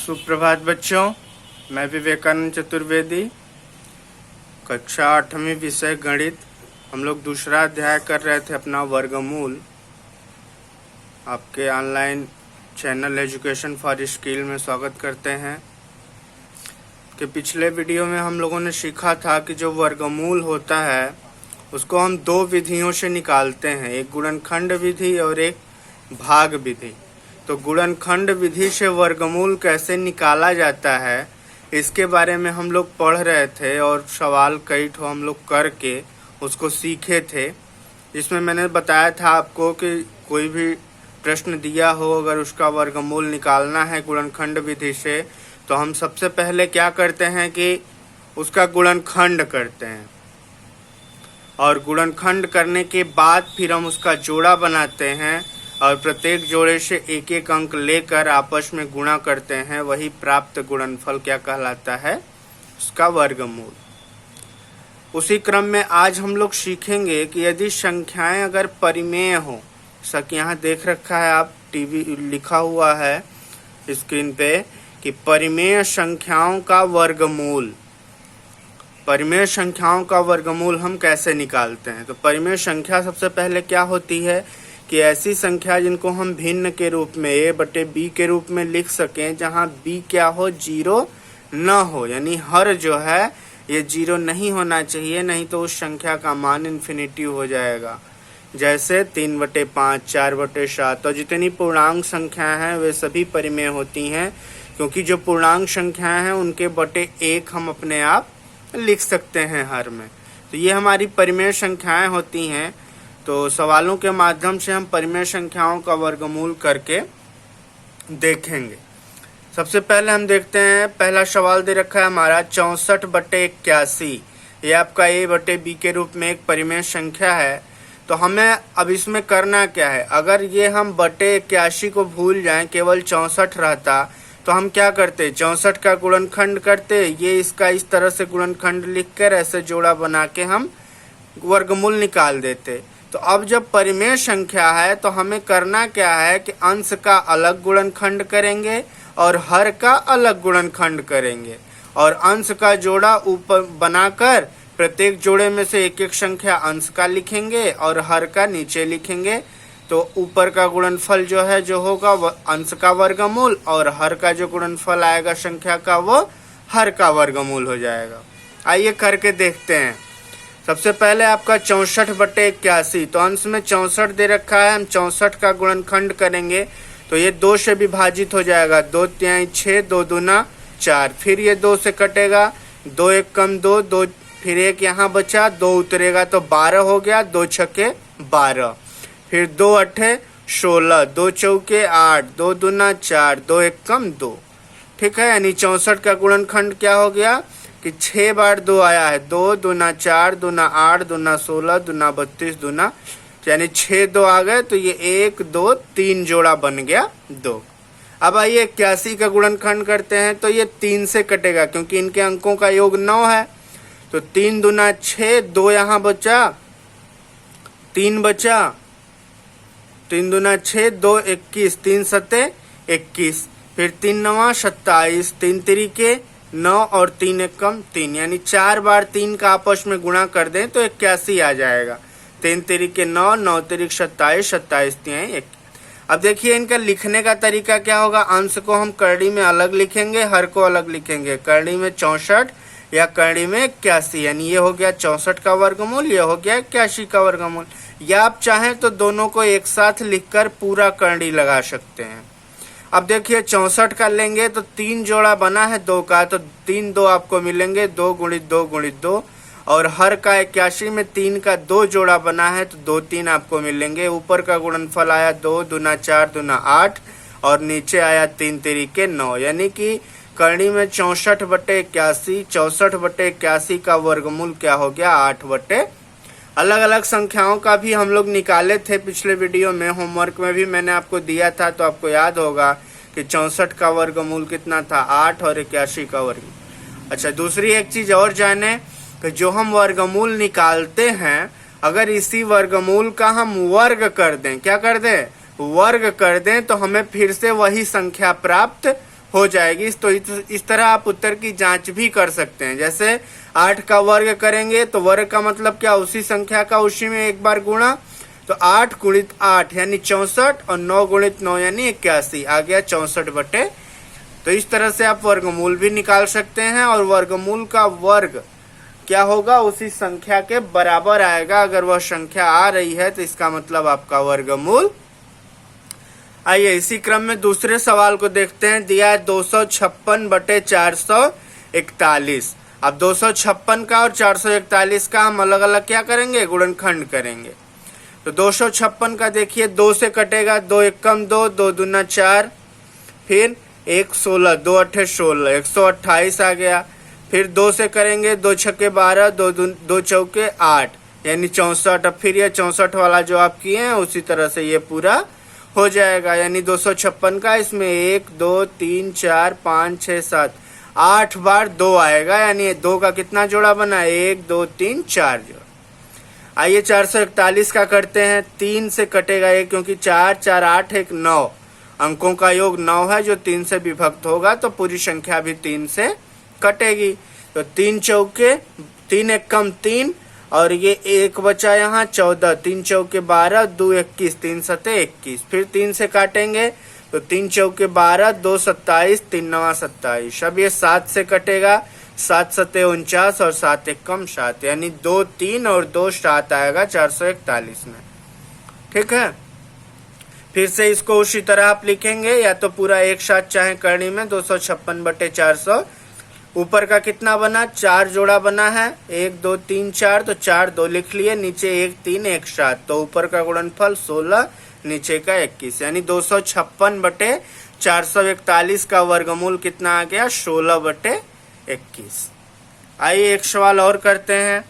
सुप्रभात बच्चों, मैं विवेकानंद चतुर्वेदी, कक्षा 8वीं विषय गणित। हम लोग दूसरा अध्याय कर रहे थे अपना वर्गमूल। आपके online channel education for skill में स्वागत करते हैं। कि पिछले वीडियो में हम लोगों ने सीखा था कि जो वर्गमूल होता है उसको हम दो विधियों से निकालते हैं, एक गुणनखंड विधि और एक भाग विधि। तो गुणनखंड विधि से वर्गमूल कैसे निकाला जाता है इसके बारे में हम लोग पढ़ रहे थे और सवाल कई ठो हम लोग करके उसको सीखे थे। इसमें मैंने बताया था आपको कि कोई भी प्रश्न दिया हो, अगर उसका वर्गमूल निकालना है गुणनखंड विधि से, तो हम सबसे पहले क्या करते हैं कि उसका गुणनखंड करते हैं और गुणनखंड करने के बाद फिर हम उसका जोड़ा बनाते हैं और प्रत्येक जोड़े से एक एक अंक लेकर आपस में गुणा करते हैं। वही प्राप्त गुणनफल क्या कहलाता है? उसका वर्गमूल। उसी क्रम में आज हम लोग सीखेंगे कि यदि संख्याएं अगर परिमेय हो, सक यहाँ देख रखा है आप, टीवी लिखा हुआ है स्क्रीन पे कि परिमेय संख्याओं का वर्गमूल। परिमेय संख्याओं का वर्गमूल हम कैसे निकालते हैं? तो परिमेय संख्या सबसे पहले क्या होती है कि ऐसी संख्या जिनको हम भिन्न के रूप में a बटे b के रूप में लिख सकें, जहां b क्या हो, जीरो न हो, यानी हर जो है ये जीरो नहीं होना चाहिए, नहीं तो उस संख्या का मान इन्फिनिटी हो जाएगा। जैसे 3/5, 4/7 और जितनी पूर्णांक संख्याएं हैं वे सभी परिमेय होती हैं, क्योंकि जो पूर्णांक संख्याएं हैं उनके बटे 1 हम अपने आप लिख सकते हैं हर में। तो ये हमारी परिमेय संख्याएं होती हैं। तो सवालों के माध्यम से हम परिमेय संख्याओं का वर्गमूल करके देखेंगे। सबसे पहले हम देखते हैं, पहला सवाल दे रखा है हमारा 64/81। ये आपका a बटे b के रूप में एक परिमेय संख्या है। तो हमें अब इसमें करना क्या है? अगर ये हम बटे 81 को भूल जाएं, केवल 64 रहता, तो हम क्या करते? 64 का गुणनखंड करते, ये इसका इस तरह से गुणनखंड लिखकर ऐसे जोड़ा बना के हम वर्गमूल निकाल देते। तो अब जब परिमेय संख्या है तो हमें करना क्या है कि अंश का अलग गुणनखंड करेंगे और हर का अलग गुणनखंड करेंगे और अंश का जोड़ा ऊपर बनाकर प्रत्येक जोड़े में से एक एक संख्या अंश का लिखेंगे और हर का नीचे लिखेंगे। तो ऊपर का गुणनफल जो है जो होगा वो अंश का वर्गमूल और हर का जो गुणनफल आएगा संख्या का वो हर का वर्गमूल हो जाएगा। आइए करके देखते हैं। सबसे पहले आपका 64/81, तो अंश में 64 दे रखा है, हम 64 का गुणनखंड करेंगे तो ये 2 से विभाजित हो जाएगा, 2 तिहाई 6, 2 दूना 4, फिर ये 2 से कटेगा, 2 1 कम 2, 2 फिर 1 यहाँ बचा, 2 उतरेगा तो 12 हो गया, 2 छक्के 12, फिर 2 8 16, 2 चौके 8, 2 दूना 4, 2 1 कम 2। ठीक है, यानी 64 का गुणनखंड क्या हो गया कि 6 बार 2 आया है, 2 दूना 4, दूना 8, दूना 16, दूना 32, दूना, यानी 6 2 आ गए, तो ये 1 2 3 जोड़ा बन गया 2। अब आइए 81 का गुणनखंड करते हैं, तो ये 3 से कटेगा क्योंकि इनके अंकों का योग 9 है। तो 3 दूना 6, 2 यहाँ बचा, 3 बचा, 3 दूना 6, 2 21, 3 सत्ते 21, फिर 3 9 27, 3 तिरिके 9 और 3 1 कम 3, यानी 4 बार 3 का आपस में गुणा कर दें तो 81 आ जाएगा। 3 तिरिके 9, 9 तिरिक 27, 27 तिहाई 1। अब देखिए इनका लिखने का तरीका क्या होगा। अंश को हम करड़ी में अलग लिखेंगे, हर को अलग लिखेंगे। करड़ी में 64 या करड़ी में 81, यानी ये हो गया 64 का वर्गमूल, ये हो गया 81 का वर्गमूल। या आप चाहें तो दोनों को एक साथ लिखकर पूरा करड़ी लगा सकते हैं। अब देखिए 64 का लेंगे तो 3 जोड़ा बना है 2 का, तो 3 2 आपको मिलेंगे, 2 गुणित 2 गुणित 2, और हर का 81 में 3 का 2 जोड़ा बना है तो 2 3 आपको मिलेंगे। ऊपर का गुणनफल आया 2 दूना 4 दूना 8 और नीचे आया 3 तिरिके 9, यानी कि करणी में 64/81, 64/81 का वर्गमूल क्या हो गया 8/। अलग अलग संख्याओं का भी हम लोग निकाले थे पिछले वीडियो में, होमवर्क में भी मैंने आपको दिया था, तो आपको याद होगा कि 64 का वर्गमूल कितना था 8 और 81 का वर्गमूल। अच्छा, दूसरी एक चीज और जाने कि जो हम वर्गमूल निकालते हैं, अगर इसी वर्गमूल का हम वर्ग कर दें, क्या कर दें, वर्ग कर दें, तो हमें फिर से वही संख्या प्राप्त हो जाएगी। तो इस तरह आप उत्तर की जांच भी कर सकते हैं। जैसे 8 का वर्ग करेंगे तो वर्ग का मतलब क्या, उसी संख्या का उसी में एक बार गुणा, तो 8 गुणित 8 यानी 64 और 9 गुणित 9 यानी 81, आ गया 64/। तो इस तरह से आप वर्गमूल भी निकाल सकते हैं और वर्गमूल का वर्ग क्या होगा, उसी संख्या के बराबर आएगा। अगर वह संख्या आ रही है तो इसका मतलब आपका वर्गमूल। आइए इसी क्रम में दूसरे सवाल को देखते हैं। दिया है 256/441। अब 256 का और 441 का हम अलग अलग क्या करेंगे, गुणनखंड करेंगे। तो 256 का देखिए 2 से कटेगा, 2 एकम 2, 2 दूना 4, फिर 1 16, 2 अट्ठे 16, 128 आ गया। फिर 2 से करेंगे, 2 छक्के 12, 2 चौके 8 यानी 64। अब फिर ये 64 वाला जो आप किए हैं उसी तरह से ये पूरा हो जाएगा। यानी 256 का इसमें 1 2 3 4 5 6 7 8 बार 2 आएगा। यानी 2 का कितना जोड़ा बना, 1 2 3 4 जोड़ा। आइए 441 का करते हैं। 3 से कटेगा 1 क्योंकि 4 4 8 1 9 अंकों का योग 9 है जो 3 से विभक्त होगा, तो पूरी संख्या भी 3 से कटेगी। तो 3 चौके 3 एकम 3 और ये 1 बचा यहाँ 14, 3 चौके 12, 2 21, 3 सते 21। फिर 3 से काटेंगे तो 3 चौके 12, 2 27, 3 नवा 27। अब ये 7 से कटेगा, 7 सते 49 और 7 एकम 7 यानी 2 3 और 2 7 आएगा 441 में। ठीक है, फिर से इसको उसी तरह आप लिखेंगे, या तो पूरा एक साथ चाहे करनी में। 256/400 ऊपर का कितना बना, 4 जोड़ा बना है, 1 2 3 4, तो 4 2 लिख लिए, नीचे 1 3 1 7, तो ऊपर का गुणनफल 16, नीचे का 21 यानी 256/441 का वर्गमूल कितना आ गया, 16/21। आइए एक सवाल और करते हैं।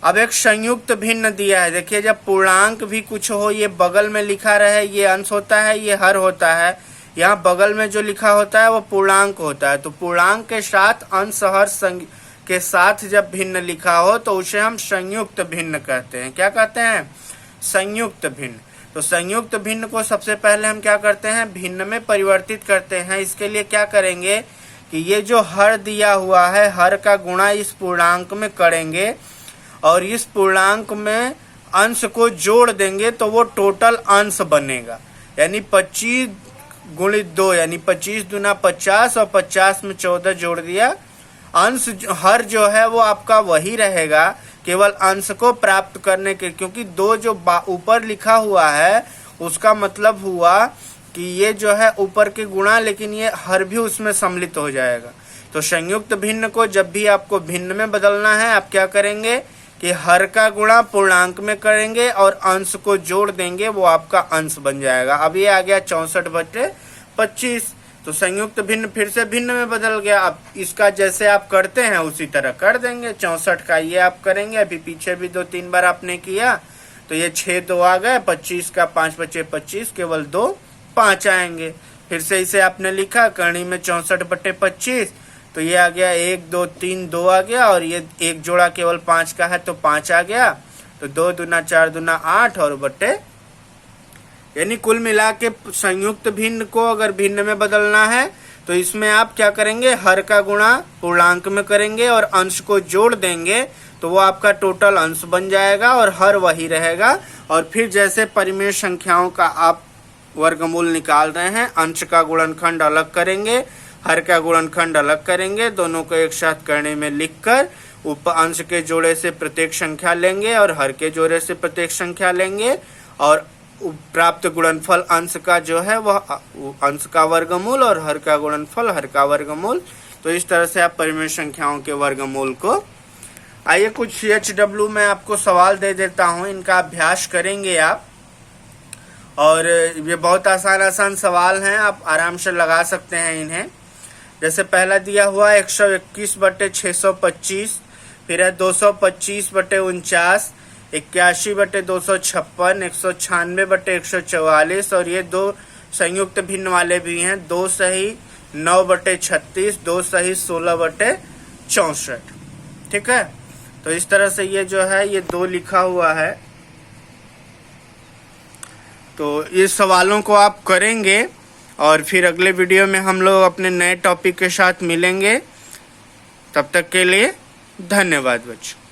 अब एक संयुक्त भिन्न दिया है। देखिए जब पूर्णांक भी कुछ हो, ये बगल में लिखा रहे, ये अंश होता है, ये हर होता है। यहाँ बगल में जो लिखा होता है वो पूर्णांक होता है। तो पूर्णांक के साथ अंश हर के साथ जब भिन्न लिखा हो तो उसे हम संयुक्त भिन्न कहते हैं। क्या कहते हैं, संयुक्त भिन्न। तो संयुक्त भिन्न को सबसे पहले हम क्या करते हैं, भिन्न में परिवर्तित करते हैं। इसके लिए क्या करेंगे कि ये जो हर दिया हुआ है, हर का गुणा इस पूर्णांक में करेंगे और इस पूर्णांक में अंश को जोड़ देंगे तो वो टोटल अंश बनेगा। यानी 25 गुणित 2 यानी 25 दूना 50 और 50 में 14 जोड़ दिया। अंश हर जो है वो आपका वही रहेगा, केवल अंश को प्राप्त करने के, क्योंकि 2 जो ऊपर लिखा हुआ है उसका मतलब हुआ कि ये जो है ऊपर के गुणा, लेकिन ये हर भी उसमें सम्मिलित हो जाएगा। तो संयुक्त भिन्न को जब भी आपको भिन्न में बदलना है, आप क्या करेंगे कि हर का गुणा पूर्णांक में करेंगे और अंश को जोड़ देंगे, वो आपका अंश बन जाएगा। अब ये आ गया 64/25। तो संयुक्त भिन्न फिर से भिन्न में बदल गया। अब इसका जैसे आप करते हैं उसी तरह कर देंगे। 64 का ये आप करेंगे, अभी पीछे भी 2-3 बार आपने किया, तो ये 6 2 आ गए। 25 का 5 बचे 25, केवल 2 5 आएंगे। फिर से इसे आपने लिखा करनी में 64/25, तो ये आ गया 1 2 3 2 आ गया, और ये एक जोड़ा केवल 5 का है तो 5 आ गया। तो 2 दूना 4 दूना 8 और बटे, यानी कुल मिला के संयुक्त भिन्न को अगर भिन्न में बदलना है तो इसमें आप क्या करेंगे, हर का गुणा पूर्णांक में करेंगे और अंश को जोड़ देंगे, तो वो आपका टोटल अंश बन जाएगा और हर वही रहेगा। और फिर जैसे परिमेय संख्याओं का आप वर्गमूल निकाल रहे हैं, अंश का गुणनखंड अलग करेंगे, हर का गुणनखंड अलग करेंगे, दोनों को एक साथ करने में लिखकर ऊपर अंश के जोड़े से प्रत्येक संख्या लेंगे और हर के जोड़े से प्रत्येक संख्या लेंगे, और प्राप्त गुणनफल अंश का जो है वह अंश का वर्गमूल और हर का गुणनफल हर का वर्गमूल। तो इस तरह से आप परिमेय संख्याओं के वर्गमूल को। आइए कुछ CHW में आपको सवाल दे देता हूं, इनका अभ्यास करेंगे आप, और ये बहुत आसान सवाल हैं, आप आराम से लगा सकते हैं इन्हें। जैसे पहला दिया हुआ 121/625, फिर है 225/49, 81/256, 196/144, और ये 2 संयुक्त भिन्न वाले भी हैं, 2 सही 9/36, 2 सही 16/64। ठीक है, तो इस तरह से ये जो है ये 2 लिखा हुआ है। तो ये सवालों को आप करेंगे और फिर अगले वीडियो में हम लोग अपने नए टॉपिक के साथ मिलेंगे। तब तक के लिए धन्यवाद बच्चों।